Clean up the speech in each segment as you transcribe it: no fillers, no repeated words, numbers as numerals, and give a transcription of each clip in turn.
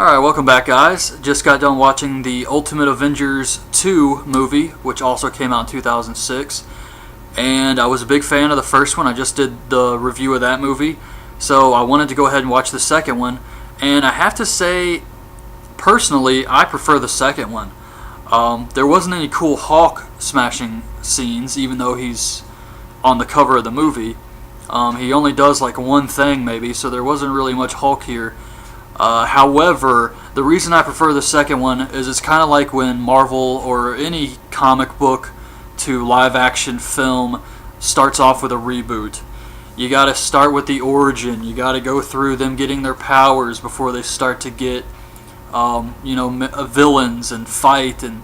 Alright, welcome back, guys. Just got done watching the Ultimate Avengers 2 movie, which also came out in 2006. And I was a big fan of the first one. I just did the review of that movie. So I wanted to go ahead and watch the second one. And I have to say, personally, I prefer the second one. There wasn't any cool Hulk smashing scenes, even though he's on the cover of the movie. He only does like one thing, maybe, so there wasn't really much Hulk here. However, the reason I prefer the second one is it's kind of like when Marvel or any comic book to live action film starts off with a reboot. You got to start with the origin. You got to go through them getting their powers before they start to get, villains and fight, and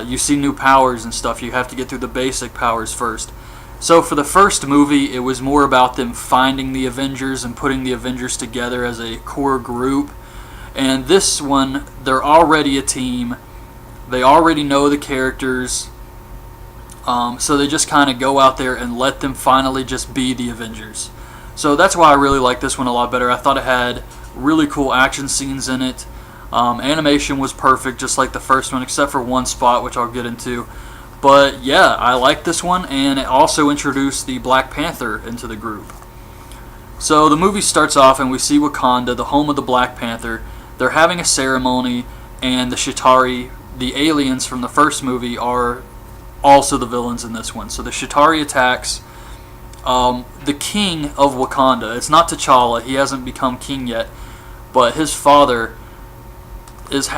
you see new powers and stuff. You have to get through the basic powers first. So for the first movie, it was more about them finding the Avengers and putting the Avengers together as a core group. And this one, they're already a team. They already know the characters. So they just kind of go out there and let them finally just be the Avengers. So that's why I really like this one a lot better. I thought it had really cool action scenes in it. Animation was perfect, just like the first one, except for one spot, which I'll get into. But yeah, I like this one, and it also introduced the Black Panther into the group. So the movie starts off and we see Wakanda, the home of the Black Panther. They're having a ceremony, and the Chitauri, the aliens from the first movie, are also the villains in this one. So the Chitauri attacks the king of Wakanda. It's not T'Challa, he hasn't become king yet, but his father is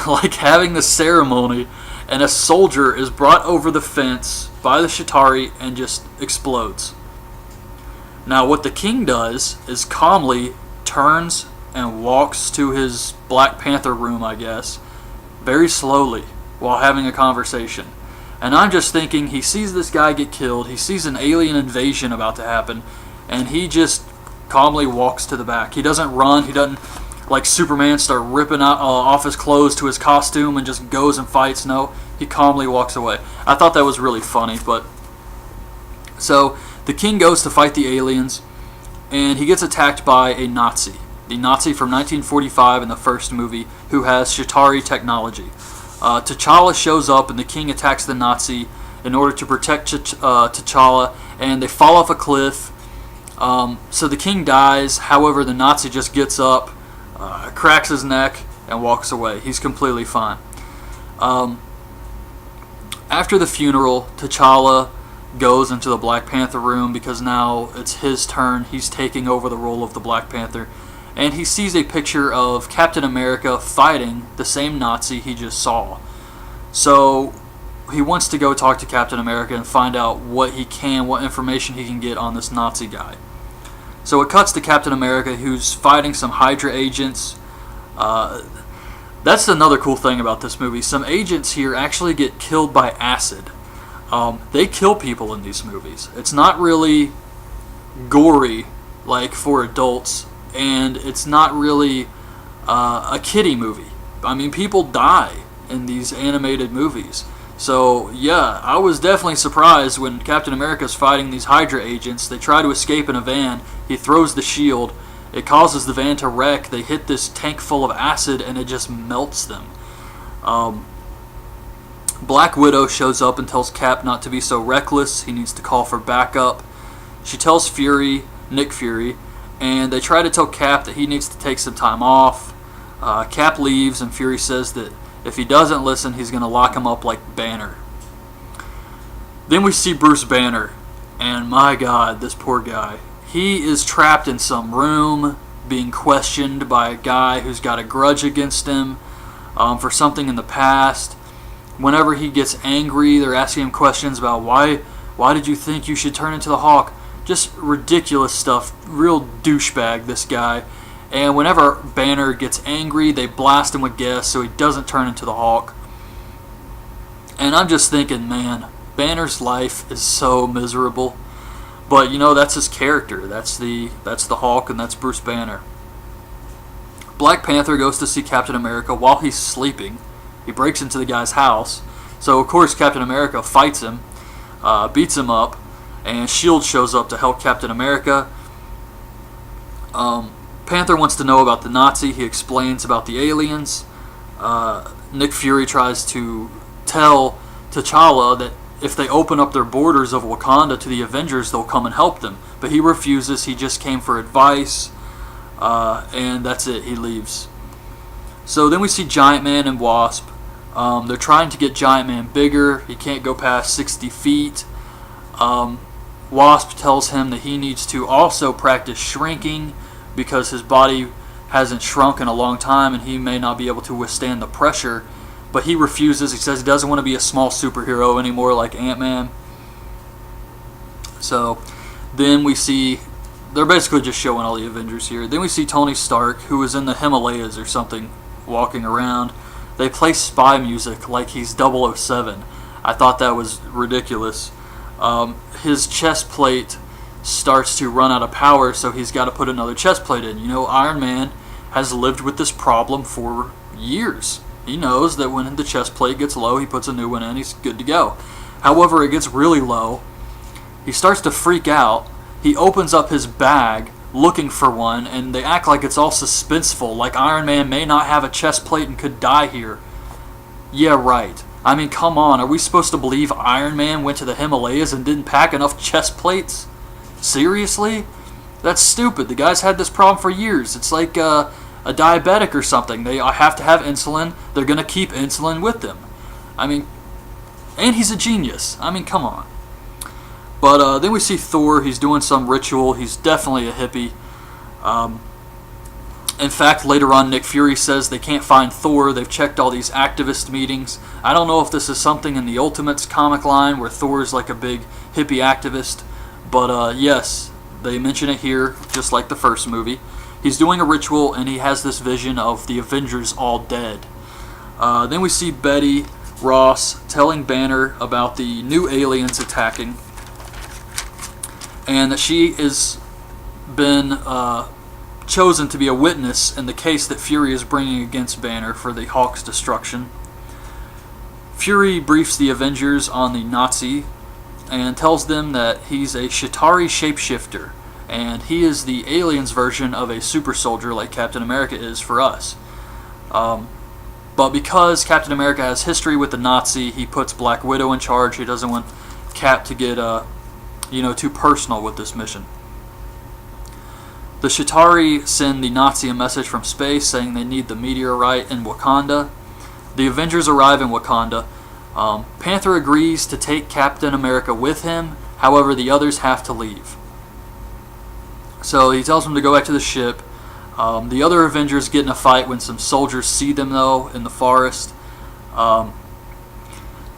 like having the ceremony, and a soldier is brought over the fence by the Chitauri and just explodes. Now what the king does is calmly turns and walks to his Black Panther room, I guess, very slowly while having a conversation. And I'm just thinking, he sees this guy get killed, he sees an alien invasion about to happen, and he just calmly walks to the back. He doesn't run, he doesn't, like Superman, start ripping off his clothes to his costume and just goes and fights. No, he calmly walks away. I thought that was really funny. But so the king goes to fight the aliens, and he gets attacked by a Nazi. The Nazi from 1945 in the first movie, who has Chitauri technology. T'Challa shows up, and the king attacks the Nazi in order to protect T'Challa, and they fall off a cliff. So the king dies. However, the Nazi just gets up, cracks his neck, and walks away. He's completely fine. After the funeral, T'Challa goes into the Black Panther room because now it's his turn. He's taking over the role of the Black Panther. And he sees a picture of Captain America fighting the same Nazi he just saw. So he wants to go talk to Captain America and find out what information he can get on this Nazi guy. So it cuts to Captain America, who's fighting some Hydra agents. That's another cool thing about this movie. Some agents here actually get killed by acid. They kill people in these movies. It's not really gory like for adults, and it's not really a kiddie movie. I mean, people die in these animated movies. So, yeah, I was definitely surprised when Captain America's fighting these Hydra agents. They try to escape in a van. He throws the shield. It causes the van to wreck. They hit this tank full of acid, and it just melts them. Black Widow shows up and tells Cap not to be so reckless. He needs to call for backup. She tells Nick Fury, and they try to tell Cap that he needs to take some time off. Cap leaves, and Fury says that if he doesn't listen, he's going to lock him up like Banner. Then we see Bruce Banner, and my God, this poor guy. He is trapped in some room, being questioned by a guy who's got a grudge against him for something in the past. Whenever he gets angry, they're asking him questions about why did you think you should turn into the Hawk? Just ridiculous stuff. Real douchebag, this guy. And whenever Banner gets angry, they blast him with gas so he doesn't turn into the Hawk. And I'm just thinking, man, Banner's life is so miserable. But, that's his character. That's the Hawk, and that's Bruce Banner. Black Panther goes to see Captain America while he's sleeping. He breaks into the guy's house. So, of course, Captain America fights him, beats him up, and S.H.I.E.L.D. shows up to help Captain America. Panther wants to know about the Nazi. He explains about the aliens. Nick Fury tries to tell T'Challa that if they open up their borders of Wakanda to the Avengers, they'll come and help them. But he refuses. He just came for advice, and that's it. He leaves. So then we see Giant Man and Wasp. They're trying to get Giant Man bigger. He can't go past 60 feet. Wasp tells him that he needs to also practice shrinking because his body hasn't shrunk in a long time and he may not be able to withstand the pressure. But he refuses. He says he doesn't want to be a small superhero anymore like Ant-Man. So then we see, they're basically just showing all the Avengers here. Then we see Tony Stark, who is in the Himalayas or something, walking around. They play spy music like he's 007. I thought that was ridiculous. His chest plate starts to run out of power, so he's got to put another chest plate in. You know, Iron Man has lived with this problem for years. He knows that when the chest plate gets low, he puts a new one in, he's good to go. However, it gets really low. He starts to freak out. He opens up his bag looking for one, and they act like it's all suspenseful, like Iron Man may not have a chest plate and could die here. Yeah, right. I mean, come on, are we supposed to believe Iron Man went to the Himalayas and didn't pack enough chest plates? Seriously? That's stupid. The guy's had this problem for years. It's like a diabetic or something. They have to have insulin. They're going to keep insulin with them. I mean, and he's a genius. I mean, come on. But then we see Thor. He's doing some ritual. He's definitely a hippie. In fact, later on, Nick Fury says they can't find Thor. They've checked all these activist meetings. I don't know if this is something in the Ultimates comic line where Thor is like a big hippie activist. But yes, they mention it here, just like the first movie. He's doing a ritual, and he has this vision of the Avengers all dead. Then we see Betty Ross telling Banner about the new aliens attacking, and that she has been chosen to be a witness in the case that Fury is bringing against Banner for the Hulk's destruction. Fury briefs the Avengers on the Nazi and tells them that he's a Chitauri shapeshifter, and he is the aliens version of a super soldier like Captain America is for us. But because Captain America has history with the Nazi, he puts Black Widow in charge. He doesn't want Cap to get too personal with this mission. The Chitauri send the Nazi a message from space saying they need the meteorite in Wakanda. The Avengers arrive in Wakanda. Panther agrees to take Captain America with him. However, the others have to leave. So he tells them to go back to the ship. The other Avengers get in a fight when some soldiers see them, though, in the forest.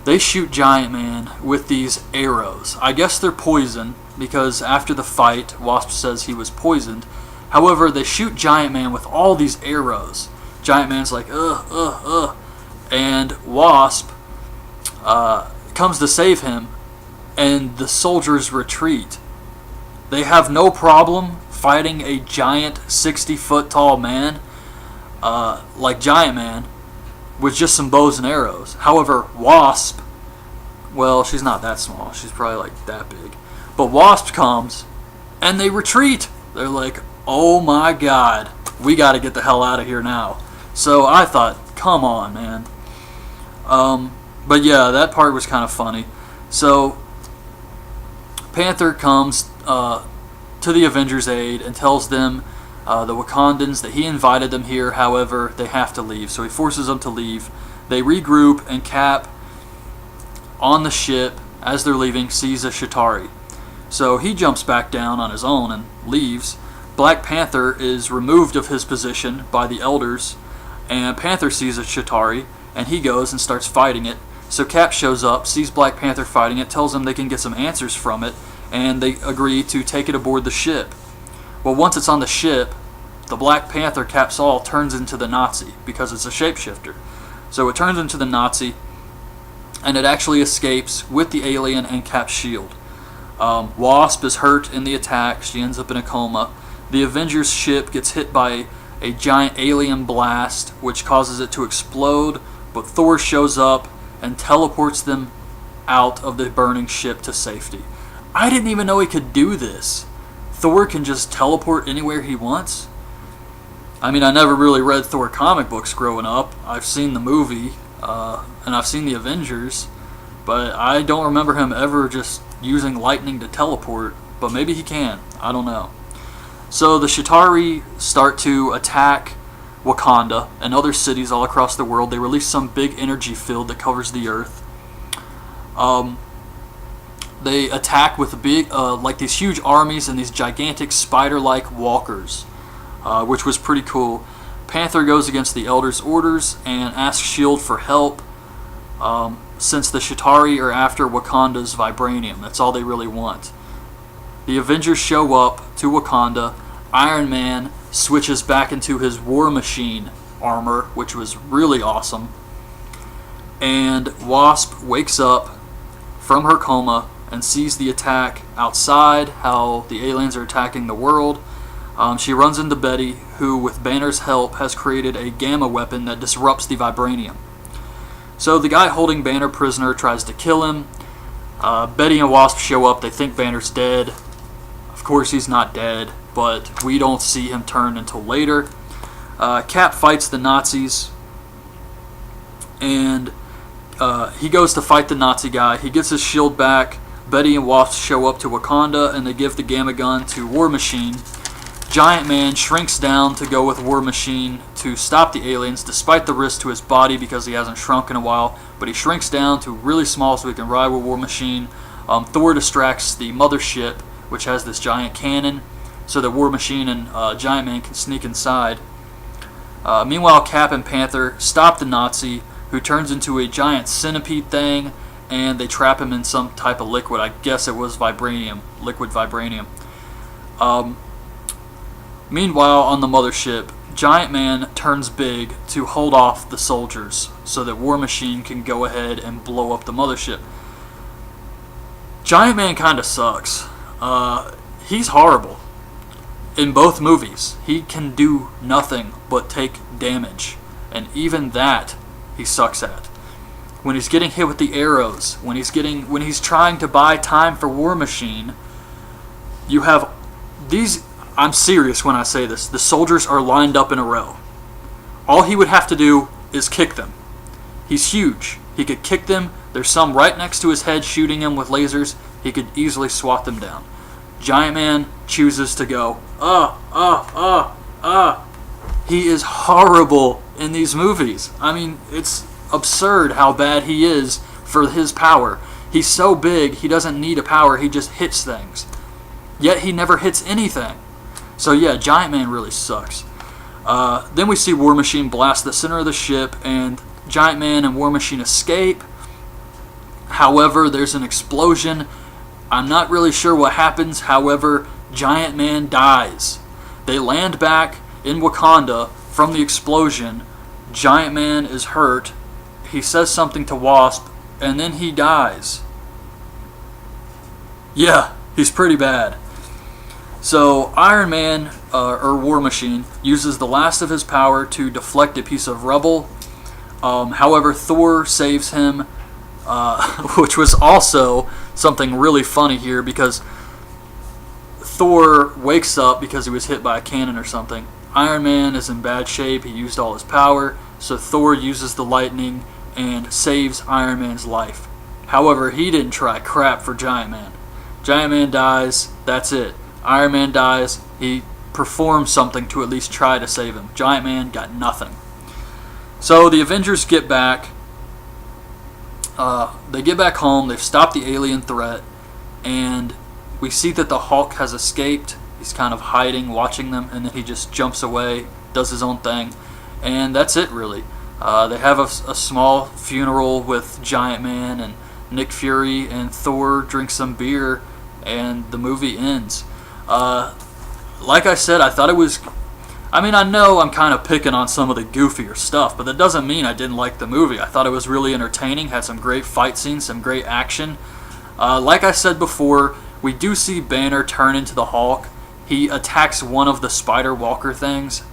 They shoot Giant Man with these arrows. I guess they're poison, because after the fight, Wasp says he was poisoned. However, they shoot Giant Man with all these arrows. Giant Man's like, and Wasp comes to save him, and the soldiers retreat. They have no problem fighting a giant 60-foot tall man, like Giant Man, with just some bows and arrows. However, Wasp, well, she's not that small. She's probably like that big. But Wasp comes, and they retreat. They're like, oh my god, we got to get the hell out of here now. So I thought, come on, man. But yeah, that part was kind of funny. So Panther comes to the Avengers' aid and tells them, the Wakandans, that he invited them here. However, they have to leave. So he forces them to leave. They regroup, and Cap, on the ship, as they're leaving, sees a Chitauri. So he jumps back down on his own and leaves. Black Panther is removed of his position by the elders, and Panther sees a Chitauri, and he goes and starts fighting it. So Cap shows up, sees Black Panther fighting it, tells him they can get some answers from it, and they agree to take it aboard the ship. Well, once it's on the ship, the Black Panther Cap Saul turns into the Nazi, because it's a shapeshifter. So it turns into the Nazi, and it actually escapes with the alien and Cap's shield. Wasp is hurt in the attack. She ends up in a coma. The Avengers ship gets hit by a giant alien blast, which causes it to explode, but Thor shows up and teleports them out of the burning ship to safety. I didn't even know he could do this. Thor can just teleport anywhere he wants? I mean, I never really read Thor comic books growing up. I've seen the movie, and I've seen the Avengers, but I don't remember him ever just using lightning to teleport, but maybe he can. I don't know. So the Chitauri start to attack Wakanda and other cities all across the world. They release some big energy field that covers the earth. They attack with big, like these huge armies and these gigantic spider-like walkers, which was pretty cool. Panther goes against the Elders' orders and asks S.H.I.E.L.D. for help, since the Chitauri are after Wakanda's vibranium. That's all they really want. The Avengers show up to Wakanda. Iron Man switches back into his War Machine armor, which was really awesome. And Wasp wakes up from her coma and sees the attack outside, how the aliens are attacking the world. She runs into Betty, who, with Banner's help, has created a gamma weapon that disrupts the vibranium. So the guy holding Banner prisoner tries to kill him. Betty and Wasp show up. They think Banner's dead. Of course he's not dead, but we don't see him turn until later. Cap fights the Nazis, and he goes to fight the Nazi guy. He gets his shield back. Betty and Wasp show up to Wakanda, and they give the gamma gun to War Machine. Giant Man shrinks down to go with War Machine to stop the aliens, despite the risk to his body because he hasn't shrunk in a while. But he shrinks down to really small so he can ride with War Machine. Thor distracts the mothership, which has this giant cannon, so that War Machine and Giant Man can sneak inside. Meanwhile, Cap and Panther stop the Nazi, who turns into a giant centipede thing, and they trap him in some type of liquid. I guess it was vibranium, liquid vibranium. Meanwhile, on the mothership, Giant Man turns big to hold off the soldiers so that War Machine can go ahead and blow up the mothership. Giant Man kind of sucks. He's horrible. In both movies, he can do nothing but take damage, and even that he sucks at. When he's getting hit with the arrows, when he's trying to buy time for War Machine, you have these. I'm serious when I say this. The soldiers are lined up in a row. All he would have to do is kick them. He's huge. He could kick them. There's some right next to his head shooting him with lasers. He could easily swat them down. Giant Man chooses to go, He is horrible in these movies. I mean, it's absurd how bad he is for his power. He's so big, he doesn't need a power, he just hits things. Yet he never hits anything. So yeah, Giant Man really sucks. Then we see War Machine blast the center of the ship, and Giant Man and War Machine escape. However, there's an explosion. I'm not really sure what happens. However, Giant Man dies. They land back in Wakanda from the explosion. Giant Man is hurt. He says something to Wasp, and then he dies. Yeah, he's pretty bad. So Iron Man, or War Machine, uses the last of his power to deflect a piece of rubble. However, Thor saves him, which was also something really funny here, because Thor wakes up because he was hit by a cannon or something. Iron Man is in bad shape. He used all his power, so Thor uses the lightning and saves Iron Man's life. However, he didn't try crap for Giant Man. Giant Man dies, that's it. Iron Man dies, he performs something to at least try to save him. Giant Man got nothing. So the Avengers get back. They get back home, they've stopped the alien threat, and we see that the Hulk has escaped. He's kind of hiding, watching them, and then he just jumps away, does his own thing, and that's it really. They have a small funeral with Giant Man, and Nick Fury and Thor drink some beer, and the movie ends. Like I said, I thought it was... I mean, I know I'm kind of picking on some of the goofier stuff, but that doesn't mean I didn't like the movie. I thought it was really entertaining, had some great fight scenes, some great action. Like I said before, we do see Banner turn into the Hulk. He attacks one of the Spider Walker things.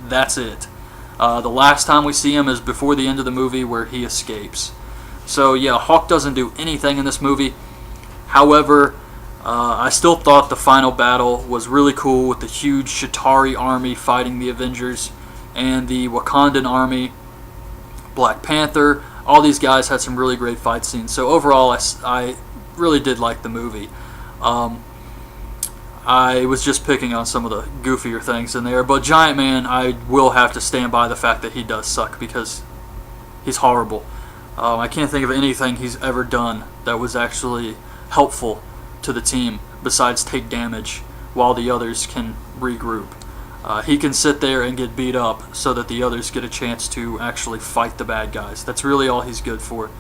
That's it. The last time we see him is before the end of the movie, where he escapes. So yeah, Hulk doesn't do anything in this movie. However, I still thought the final battle was really cool with the huge Chitauri army fighting the Avengers. and the Wakandan army, Black Panther. All these guys had some really great fight scenes. So overall, I really did like the movie. I was just picking on some of the goofier things in there, but Giant Man, I will have to stand by the fact that he does suck because he's horrible. I can't think of anything he's ever done that was actually helpful to the team besides take damage while the others can regroup. He can sit there and get beat up so that the others get a chance to actually fight the bad guys. That's really all he's good for.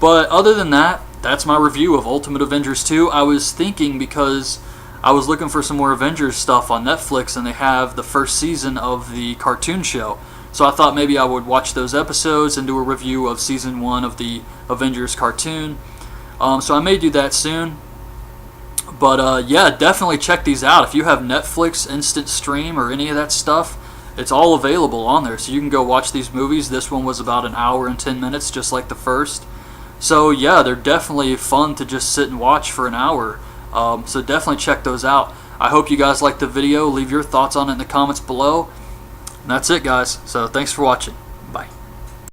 But other than that, that's my review of Ultimate Avengers 2. I was thinking, because I was looking for some more Avengers stuff on Netflix, and they have the first season of the cartoon show. So I thought maybe I would watch those episodes and do a review of Season 1 of the Avengers cartoon. So I may do that soon. But yeah, definitely check these out. If you have Netflix Instant Stream or any of that stuff, it's all available on there. So you can go watch these movies. This one was about an hour and 10 minutes, just like the first. So yeah, they're definitely fun to just sit and watch for an hour. So definitely check those out. I hope you guys liked the video. Leave your thoughts on it in the comments below. And that's it, guys. So thanks for watching.